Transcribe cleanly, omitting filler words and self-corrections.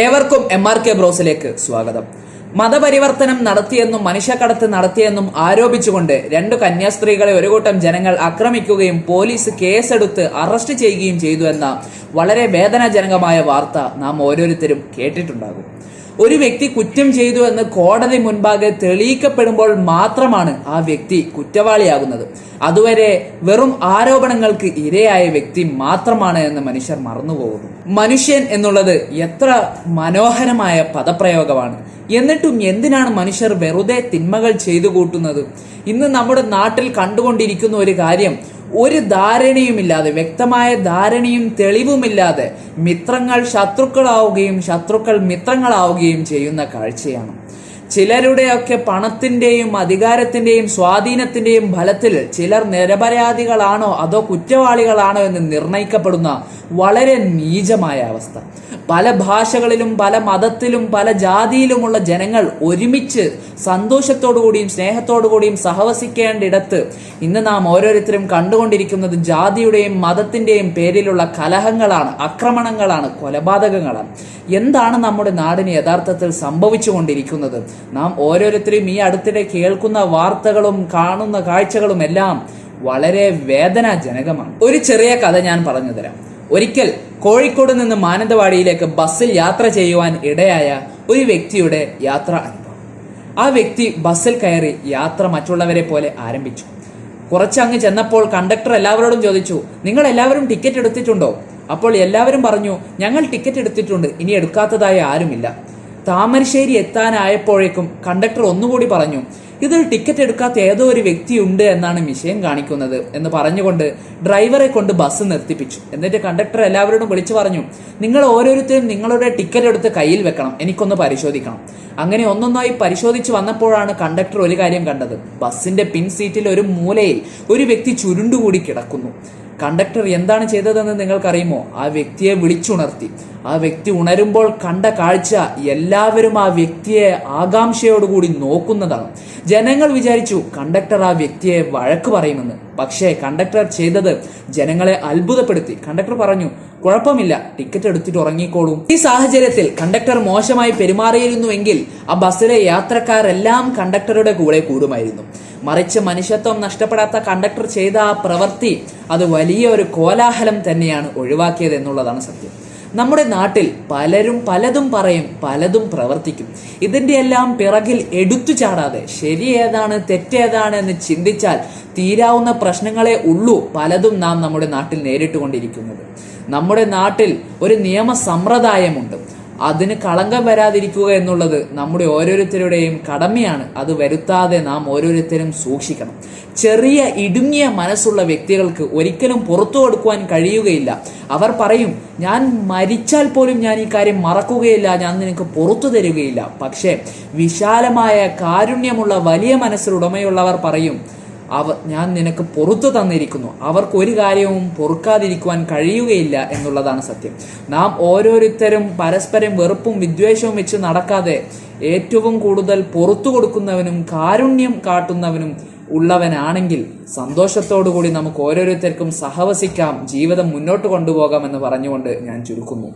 ഏവർക്കും MRK ബ്രോസിലേക്ക് സ്വാഗതം. മതപരിവർത്തനം നടത്തിയെന്നും മനുഷ്യക്കടത്ത് നടത്തിയെന്നും ആരോപിച്ചുകൊണ്ട് 2 കന്യാസ്ത്രീകളെ ഒരു കൂട്ടം ജനങ്ങൾ ആക്രമിക്കുകയും പോലീസ് കേസെടുത്ത് അറസ്റ്റ് ചെയ്യുകയും ചെയ്തു എന്ന വളരെ വേദനാജനകമായ വാർത്ത നാം ഓരോരുത്തരും കേട്ടിട്ടുണ്ടാകും. ഒരു വ്യക്തി കുറ്റം ചെയ്തു എന്ന് കോടതി മുൻപാകെ തെളിയിക്കപ്പെടുമ്പോൾ മാത്രമാണ് ആ വ്യക്തി കുറ്റവാളിയാകുന്നത്. അതുവരെ വെറും ആരോപണങ്ങൾക്ക് ഇരയായ വ്യക്തി മാത്രമാണ് എന്ന് മനുഷ്യർ മറന്നുപോകുന്നു. മനുഷ്യൻ എന്നുള്ളത് എത്ര മനോഹരമായ പദപ്രയോഗമാണ്. എന്നിട്ടും എന്തിനാണ് മനുഷ്യർ വെറുതെ തിന്മകൾ ചെയ്തു കൂട്ടുന്നത്? ഇന്ന് നമ്മുടെ നാട്ടിൽ കണ്ടുകൊണ്ടിരിക്കുന്ന ഒരു കാര്യം, ഒരു ധാരണയുമില്ലാതെ, വ്യക്തമായ ധാരണയും തെളിവുമില്ലാതെ മിത്രങ്ങൾ ശത്രുക്കളാവുകയും ശത്രുക്കൾ മിത്രങ്ങളാവുകയും ചെയ്യുന്ന കാഴ്ചയാണ്. ചിലരുടെയൊക്കെ പണത്തിന്റെയും അധികാരത്തിന്റെയും സ്വാധീനത്തിന്റെയും ഫലത്തിൽ ചിലർ നിരപരാധികളാണോ അതോ കുറ്റവാളികളാണോ എന്ന് നിർണയിക്കപ്പെടുന്ന വളരെ നീചമായ അവസ്ഥ. പല ഭാഷകളിലും പല മതത്തിലും പല ജാതിയിലുമുള്ള ജനങ്ങൾ ഒരുമിച്ച് സന്തോഷത്തോടുകൂടിയും സ്നേഹത്തോടുകൂടിയും സഹവസിക്കേണ്ടിടത്ത് ഇന്ന് നാം ഓരോരുത്തരും കണ്ടുകൊണ്ടിരിക്കുന്നത് ജാതിയുടെയും മതത്തിന്റെയും പേരിലുള്ള കലഹങ്ങളാണ്, ആക്രമണങ്ങളാണ്, കൊലപാതകങ്ങളാണ്. എന്താണ് നമ്മുടെ നാടിന് യഥാർത്ഥത്തിൽ സംഭവിച്ചുകൊണ്ടിരിക്കുന്നത്? നാം ഓരോരുത്തരും ഈ അടുത്തിടെ കേൾക്കുന്ന വാർത്തകളും കാണുന്ന കാഴ്ചകളും എല്ലാം വളരെ വേദനാജനകമാണ്. ഒരു ചെറിയ കഥ ഞാൻ പറഞ്ഞു തരാം. ഒരിക്കൽ കോഴിക്കോട് നിന്ന് മാനന്തവാടിയിലേക്ക് ബസ്സിൽ യാത്ര ചെയ്യുവാൻ ഇടയായ ഒരു വ്യക്തിയുടെ യാത്രാ അനുഭവം. ആ വ്യക്തി ബസ്സിൽ കയറി യാത്ര മറ്റുള്ളവരെ പോലെ ആരംഭിച്ചു. കുറച്ചങ്ങ് ചെന്നപ്പോൾ കണ്ടക്ടർ എല്ലാവരോടും ചോദിച്ചു, നിങ്ങൾ എല്ലാവരും ടിക്കറ്റ് എടുത്തിട്ടുണ്ടോ? അപ്പോൾ എല്ലാവരും പറഞ്ഞു, ഞങ്ങൾ ടിക്കറ്റ് എടുത്തിട്ടുണ്ട്, ഇനി എടുക്കാത്തതായി ആരുമില്ല. താമരശ്ശേരി എത്താനായപ്പോഴേക്കും കണ്ടക്ടർ ഒന്നുകൂടി പറഞ്ഞു, ഇതിൽ ടിക്കറ്റ് എടുക്കാത്ത ഏതോ ഒരു വ്യക്തിയുണ്ട് എന്നാണ് വിഷയം കാണിക്കുന്നത് എന്ന് പറഞ്ഞുകൊണ്ട് ഡ്രൈവറെ കൊണ്ട് ബസ് നിർത്തിപ്പിച്ചു. എന്നിട്ട് കണ്ടക്ടർ എല്ലാവരോടും വിളിച്ചു പറഞ്ഞു, നിങ്ങൾ ഓരോരുത്തരും നിങ്ങളുടെ ടിക്കറ്റ് എടുത്ത് കയ്യിൽ വെക്കണം, എനിക്കൊന്ന് പരിശോധിക്കണം. അങ്ങനെ ഒന്നൊന്നായി പരിശോധിച്ച് വന്നപ്പോഴാണ് കണ്ടക്ടർ ഒരു കാര്യം കണ്ടത്. ബസ്സിന്റെ പിൻ സീറ്റിൽ ഒരു മൂലയിൽ ഒരു വ്യക്തി ചുരുണ്ടുകൂടി കിടക്കുന്നു. കണ്ടക്ടർ എന്താണ് ചെയ്തതെന്ന് നിങ്ങൾക്കറിയുമോ? ആ വ്യക്തിയെ വിളിച്ചുണർത്തി. ആ വ്യക്തി ഉണരുമ്പോൾ കണ്ട കാഴ്ച എല്ലാവരും ആ വ്യക്തിയെ ആകാംക്ഷയോടുകൂടി നോക്കുന്നതാണ്. ജനങ്ങൾ വിചാരിച്ചു കണ്ടക്ടർ ആ വ്യക്തിയെ വഴക്ക് പറയുമെന്ന്. പക്ഷേ കണ്ടക്ടർ ചെയ്തത് ജനങ്ങളെ അത്ഭുതപ്പെടുത്തി. കണ്ടക്ടർ പറഞ്ഞു, കുഴപ്പമില്ല, ടിക്കറ്റ് എടുത്തിട്ട് ഉറങ്ങിക്കോളൂ. ഈ സാഹചര്യത്തിൽ കണ്ടക്ടർ മോശമായി പെരുമാറിയിരുന്നുവെങ്കിൽ ആ ബസ്സിലെ യാത്രക്കാരെല്ലാം കണ്ടക്ടറുടെ കൂടെ കൂടുമായിരുന്നു. മറിച്ച് മനുഷ്യത്വം നഷ്ടപ്പെടാത്ത കണ്ടക്ടർ ചെയ്ത ആ പ്രവൃത്തി അത് വലിയ ഒരു കോലാഹലം തന്നെയാണ് ഒഴിവാക്കിയത് എന്നുള്ളതാണ് സത്യം. നമ്മുടെ നാട്ടിൽ പലരും പലതും പറയും, പലതും പ്രവർത്തിക്കും. ഇതിന്റെ എല്ലാം പിറകിൽ എടുത്തു ചാടാതെ ശരി ഏതാണ് തെറ്റേതാണ് എന്ന് ചിന്തിച്ചാൽ തീരാവുന്ന പ്രശ്നങ്ങളെ ഉള്ളൂ പലതും നാം നമ്മുടെ നാട്ടിൽ നേരിട്ടുകൊണ്ടിരിക്കുന്നത്. നമ്മുടെ നാട്ടിൽ ഒരു നിയമ സമ്പ്രദായമുണ്ട്. അതിന് കളങ്കം വരാതിരിക്കുക എന്നുള്ളത് നമ്മുടെ ഓരോരുത്തരുടെയും കടമയാണ്. അത് വരുത്താതെ നാം ഓരോരുത്തരും സൂക്ഷിക്കണം. ചെറിയ ഇടുങ്ങിയ മനസ്സുള്ള വ്യക്തികൾക്ക് ഒരിക്കലും പുറത്തു കൊടുക്കുവാൻ കഴിയുകയില്ല. അവർ പറയും, ഞാൻ മരിച്ചാൽ പോലും ഞാൻ ഈ കാര്യം മറക്കുകയില്ല, ഞാൻ നിനക്ക് പുറത്തു തരികയില്ല. പക്ഷേ വിശാലമായ കാരുണ്യമുള്ള വലിയ മനസ്സിലുടമയുള്ളവർ പറയും, ഞാൻ നിനക്ക് പുറത്തു തന്നിരിക്കുന്നു. അവർക്ക് ഒരു കാര്യവും പൊറുക്കാതിരിക്കുവാൻ കഴിയുകയില്ല എന്നുള്ളതാണ് സത്യം. നാം ഓരോരുത്തരും പരസ്പരം വെറുപ്പും വിദ്വേഷവും വെച്ച് നടക്കാതെ ഏറ്റവും കൂടുതൽ പുറത്തു കൊടുക്കുന്നവനും കാരുണ്യം കാട്ടുന്നവനും ഉള്ളവനാണെങ്കിൽ സന്തോഷത്തോടുകൂടി നമുക്ക് ഓരോരുത്തർക്കും സഹവസിക്കാം, ജീവിതം മുന്നോട്ട് കൊണ്ടുപോകാമെന്ന് പറഞ്ഞുകൊണ്ട് ഞാൻ ചുരുക്കുന്നു.